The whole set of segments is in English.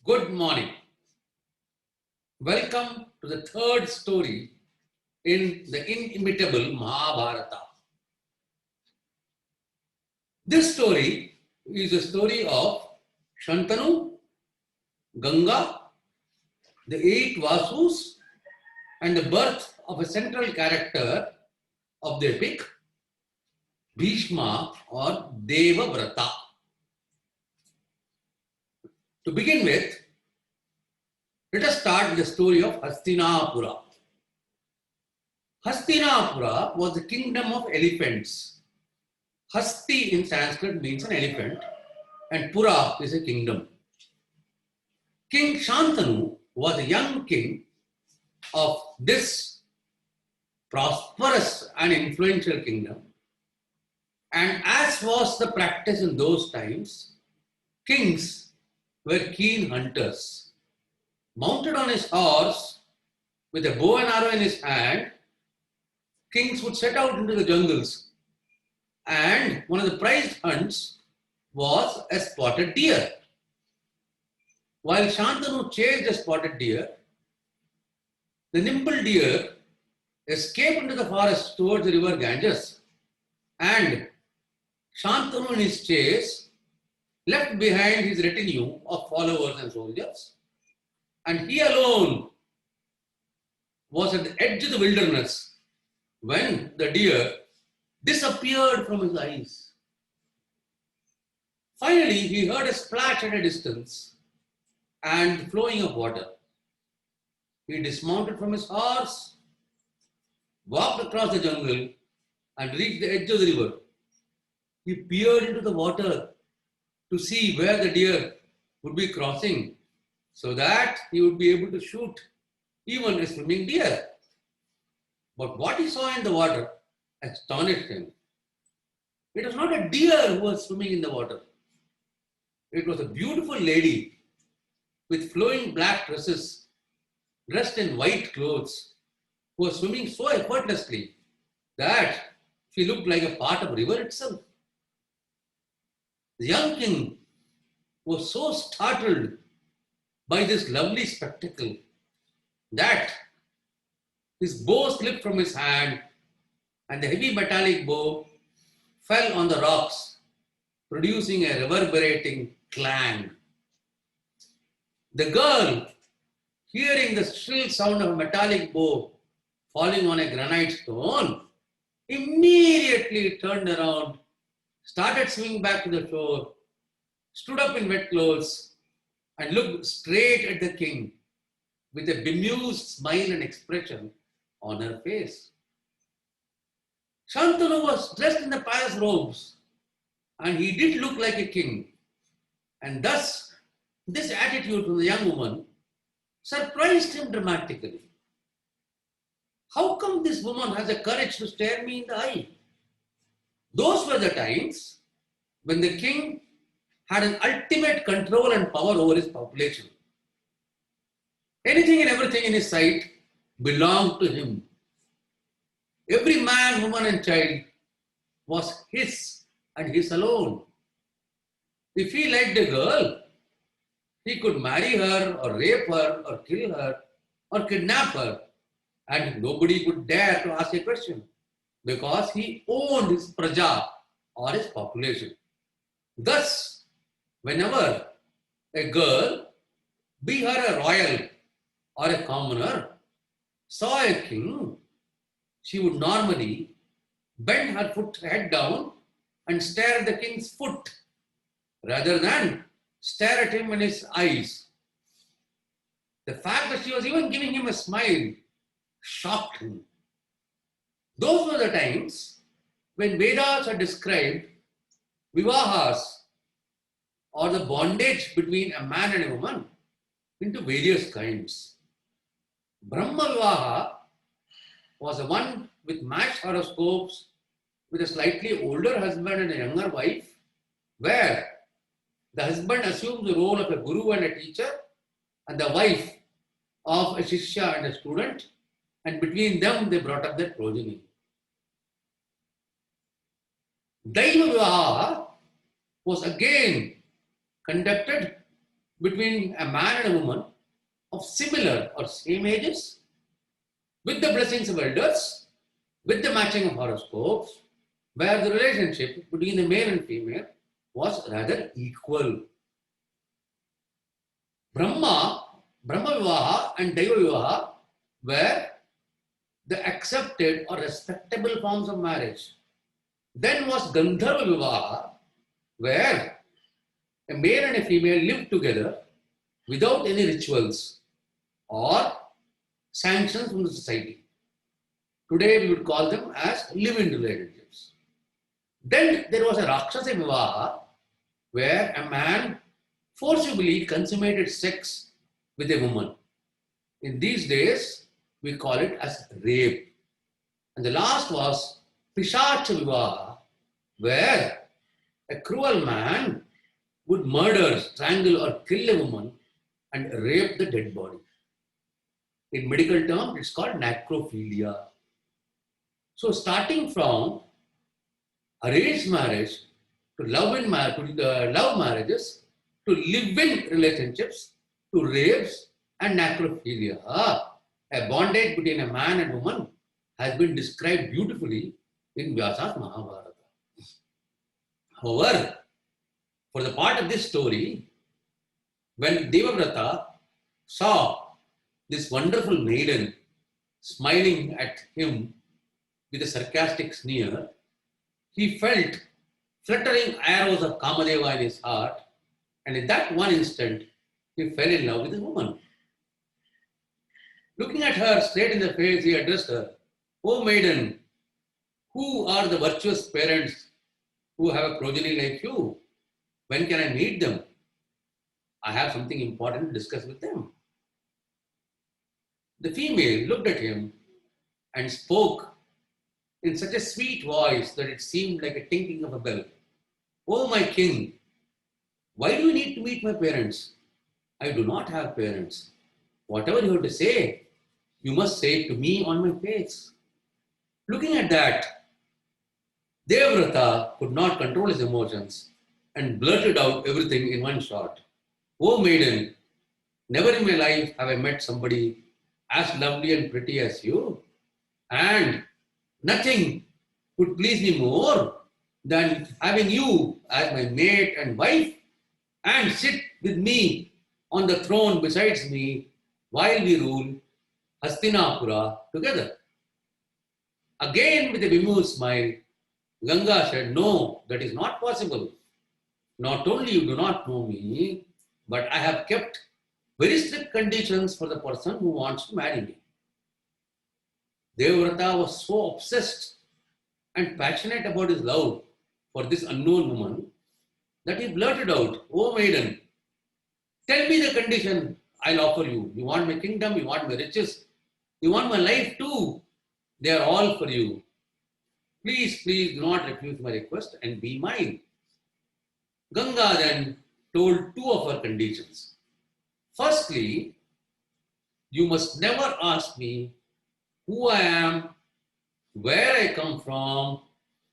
Good morning. Welcome to the third story in the inimitable Mahabharata. This story is a story of Shantanu, Ganga, the 8 Vasus, and the birth of a central character of the epic, Bhishma or Devavrata. To begin with, let us start with the story of Hastinapura. Hastinapura was the kingdom of elephants. Hasti in Sanskrit means an elephant, and Pura is a kingdom. King Shantanu was a young king of this prosperous and influential kingdom. And as was the practice in those times, kings were keen hunters. Mounted on his horse, with a bow and arrow in his hand, kings would set out into the jungles. And one of the prized hunts was a spotted deer. While Shantanu chased a spotted deer, the nimble deer escaped into the forest towards the river Ganges, and Shantanu in his chase left behind his retinue of followers and soldiers, and he alone was at the edge of the wilderness when the deer disappeared from his eyes. Finally, he heard a splash at a distance and flowing of water. He dismounted from his horse, walked across the jungle, and reached the edge of the river. He peered into the water to see where the deer would be crossing so that he would be able to shoot even a swimming deer. But what he saw in the water astonished him. It was not a deer who was swimming in the water. It was a beautiful lady with flowing black tresses, dressed in white clothes, who was swimming so effortlessly that she looked like a part of the river itself. The young king was so startled by this lovely spectacle that his bow slipped from his hand and the heavy metallic bow fell on the rocks, producing a reverberating clang. The girl, hearing the shrill sound of a metallic bow falling on a granite stone, immediately turned around, started swimming back to the shore, stood up in wet clothes, and looked straight at the king with a bemused smile and expression on her face. Shantanu was dressed in the pious robes, and he did look like a king. And thus, this attitude from the young woman surprised him dramatically. How come this woman has the courage to stare me in the eye? Those were the times when the king had an ultimate control and power over his population. Anything and everything in his sight belonged to him. Every man, woman, and child was his and his alone. If he liked a girl, he could marry her or rape her or kill her or kidnap her, and nobody would dare to ask a question because he owned his praja or his population. Thus, whenever a girl, be her a royal or a commoner, saw a king, she would normally bend her head down and stare at the king's foot rather than stare at him in his eyes. The fact that she was even giving him a smile shocked him. Those were the times when Vedas had described vivahas, or the bondage between a man and a woman, into various kinds. Brahma Vivaha was the one with matched horoscopes, with a slightly older husband and a younger wife, where the husband assumes the role of a guru and a teacher, and the wife of a shishya and a student, and between them they brought up their progeny. Daiva Vivaha was again conducted between a man and a woman of similar or same ages, with the blessings of elders, with the matching of horoscopes, where the relationship between the male and female was rather equal. Brahma Vivaha and Daiva Vivaha were the accepted or respectable forms of marriage. Then was Gandharva Vivaha, where a male and a female lived together without any rituals or sanctions from the society. Today we would call them as live-in relationships. Then there was a Rakshasa Vivaha, where a man forcibly consummated sex with a woman. In these days, we call it as rape. And the last was Pishacha Vivaha, where a cruel man would murder, strangle, or kill a woman and rape the dead body. In medical terms, it's called necrophilia. So, starting from arranged marriage to love marriages to live-in relationships to rapes and necrophilia, a bondage between a man and woman has been described beautifully in Vyasa's Mahabharata. However, for the part of this story, when Devavrata saw this wonderful maiden smiling at him with a sarcastic sneer, he felt fluttering arrows of Kamadeva in his heart, and in that one instant, he fell in love with the woman. Looking at her straight in the face, he addressed her, "O maiden, who are the virtuous parents who have a progeny like you? When can I meet them? I have something important to discuss with them." The female looked at him and spoke in such a sweet voice that it seemed like a tinkling of a bell. "Oh, my king, why do you need to meet my parents? I do not have parents. Whatever you have to say, you must say it to me on my face." Looking at that, Devavrata could not control his emotions and blurted out everything in one shot. "Oh, maiden, never in my life have I met somebody as lovely and pretty as you, and nothing would please me more than having you as my mate and wife and sit with me on the throne besides me while we rule Hastinapura together." Again, with a bemused smile, Ganga said, "No, that is not possible. Not only you do not know me, but I have kept very strict conditions for the person who wants to marry me." Devavrata was so obsessed and passionate about his love for this unknown woman that he blurted out, "Oh maiden, tell me the condition I'll offer you. You want my kingdom, you want my riches, you want my life too. They are all for you. Please, please do not refuse my request and be mine." Ganga then told two of her conditions. Firstly, you must never ask me who I am, where I come from,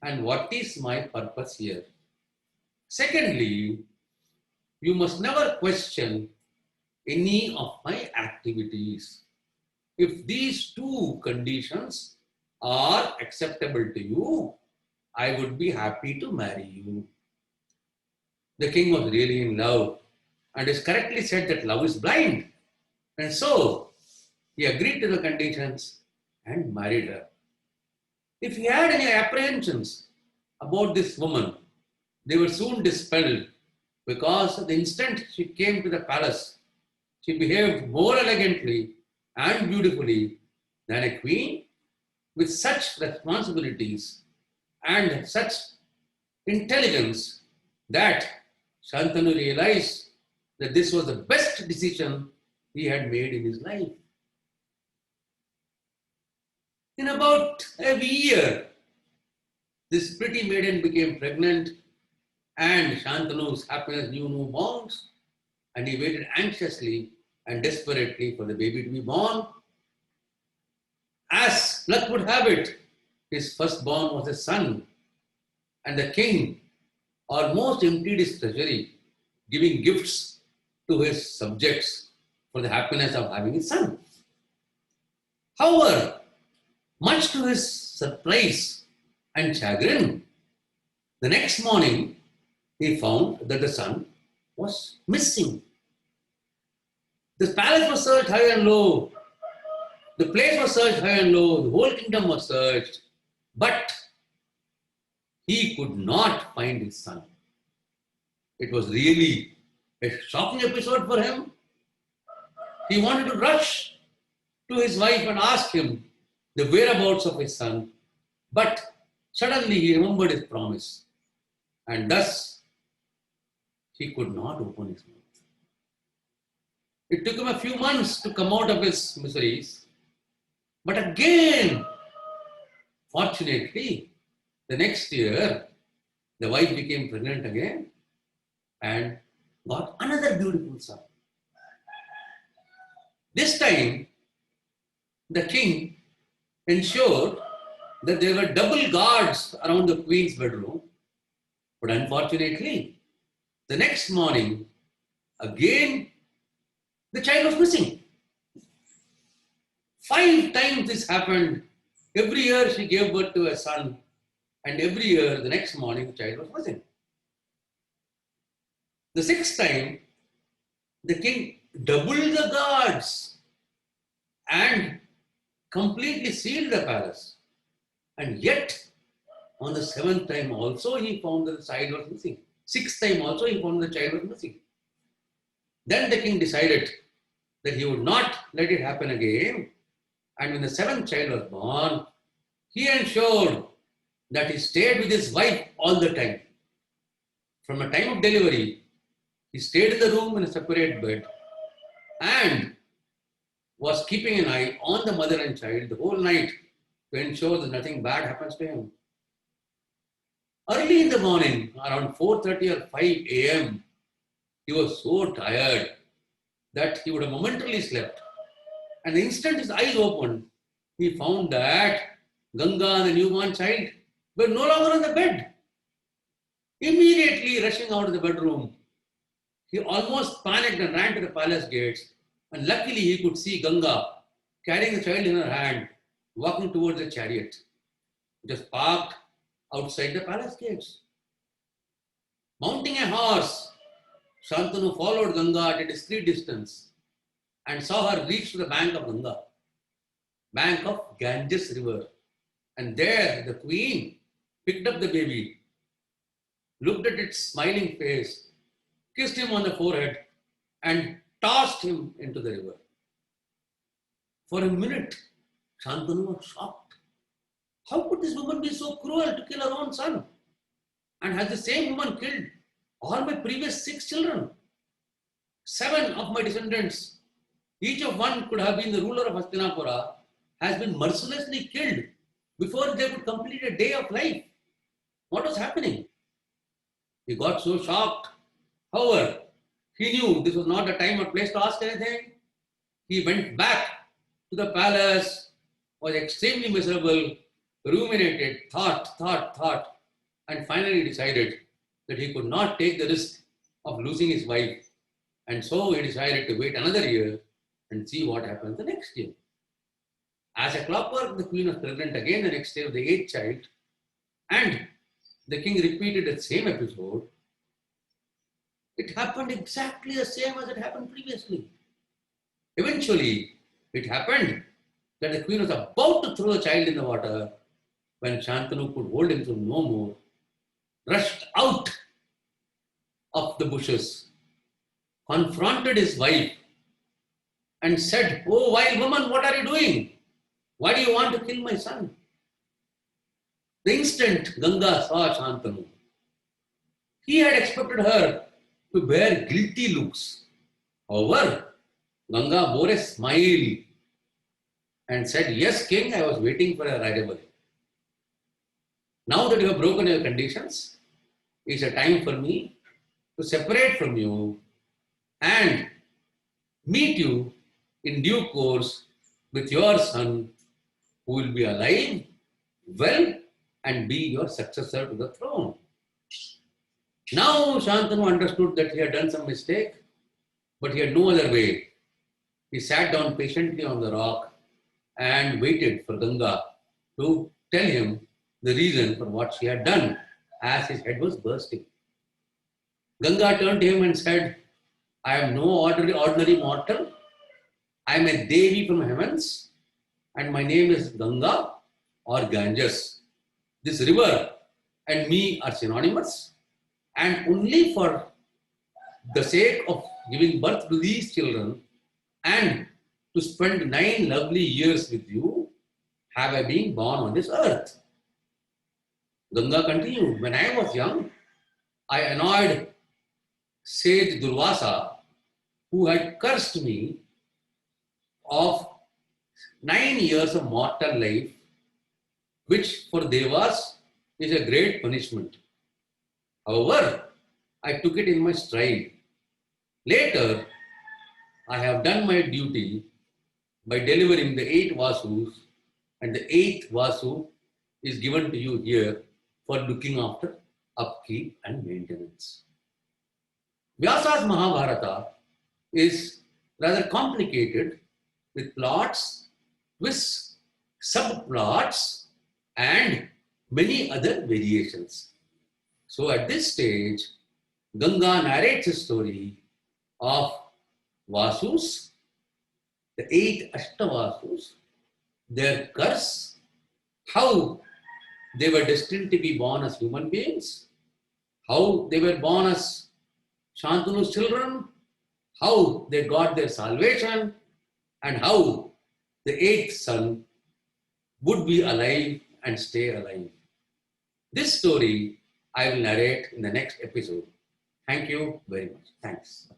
and what is my purpose here. Secondly, you must never question any of my activities. If these two conditions are acceptable to you, I would be happy to marry you. The king was really in love and is correctly said that love is blind. And so he agreed to the conditions and married her. If he had any apprehensions about this woman, they were soon dispelled, because the instant she came to the palace, she behaved more elegantly and beautifully than a queen with such responsibilities and such intelligence that Shantanu realized that this was the best decision he had made in his life. In about a year, this pretty maiden became pregnant, and Shantanu's happiness knew no bounds, and he waited anxiously and desperately for the baby to be born. As luck would have it, his firstborn was a son, and the king almost emptied his treasury, giving gifts to his subjects for the happiness of having his son. However, much to his surprise and chagrin, the next morning he found that the son was missing. The palace was searched high and low. The place was searched high and low. The whole kingdom was searched. But he could not find his son. It was really a shocking episode for him. He wanted to rush to his wife and ask him the whereabouts of his son. But suddenly he remembered his promise. And thus he could not open his mouth. It took him a few months to come out of his miseries. But again, fortunately, the next year, the wife became pregnant again and got another beautiful son. This time, the king ensured that there were double guards around the queen's bedroom. But unfortunately, the next morning, again, the child was missing. 5 times this happened. Every year she gave birth to a son, and every year, the next morning, the child was missing. The 6th time, the king doubled the guards and completely sealed the palace. And yet, on the 7th time also, he found that the child was missing. 6th time also, he found the child was missing. Then the king decided that he would not let it happen again. And when the 7th child was born, he ensured that he stayed with his wife all the time. From the time of delivery, he stayed in the room in a separate bed and was keeping an eye on the mother and child the whole night to ensure that nothing bad happens to him. Early in the morning, around 4:30 or 5 a.m., he was so tired that he would have momentarily slept. And the instant his eyes opened, he found that Ganga and the newborn child were no longer on the bed. Immediately rushing out of the bedroom, he almost panicked and ran to the palace gates. And luckily he could see Ganga carrying the child in her hand, walking towards the chariot, just parked outside the palace gates. Mounting a horse, Shantanu followed Ganga at a discreet distance and saw her reach to the bank of Ganga, bank of Ganges river. And there the queen picked up the baby, looked at its smiling face, kissed him on the forehead, and tossed him into the river. For a minute, Shantanu was shocked. How could this woman be so cruel to kill her own son? And has the same woman killed all my previous 6 children? 7 of my descendants, each of one could have been the ruler of Hastinapura, has been mercilessly killed before they could complete a day of life. What was happening? He got so shocked. However, he knew this was not the time or place to ask anything. He went back to the palace, was extremely miserable, ruminated, thought, and finally decided that he could not take the risk of losing his wife. And so he decided to wait another year and see what happens the next year. As a clockwork, the queen was pregnant again the next year of the 8th child, and the king repeated the same episode. It happened exactly the same as it happened previously. Eventually, it happened that the queen was about to throw the child in the water when Shantanu could hold himself no more, rushed out of the bushes, confronted his wife, and said, "Oh, wild woman, what are you doing? Why do you want to kill my son?" The instant Ganga saw Shantanu, he had expected her to bear guilty looks. However, Ganga bore a smile and said, "Yes, king, I was waiting for your arrival. Now that you have broken your conditions, it's a time for me to separate from you and meet you in due course with your son, who will be alive, well, and be your successor to the throne." Now Shantanu understood that he had done some mistake. but he had no other way. He sat down patiently on the rock and waited for Ganga to tell him the reason for what she had done as his head was bursting. Ganga turned to him and said, I am no ordinary mortal. I am a Devi from heavens, and my name is Ganga or Ganges. This river and me are synonymous, and only for the sake of giving birth to these children and to spend 9 lovely years with you, have I been born on this earth. Ganga continued, when I was young, I annoyed sage Durvasa, who had cursed me of 9 years of mortal life, which for Devas is a great punishment. However, I took it in my stride. Later, I have done my duty by delivering the 8 Vasus, and the 8th Vasu is given to you here for looking after upkeep and maintenance. Vyasa's Mahabharata is rather complicated with plots, twists, subplots, and many other variations. So at this stage, Ganga narrates a story of Vasus, the 8 Ashtavasus, their curse, how they were destined to be born as human beings, how they were born as Shantanu's children, how they got their salvation, and how the 8th son would be alive and stay alive. This story I will narrate in the next episode. Thank you very much. Thanks.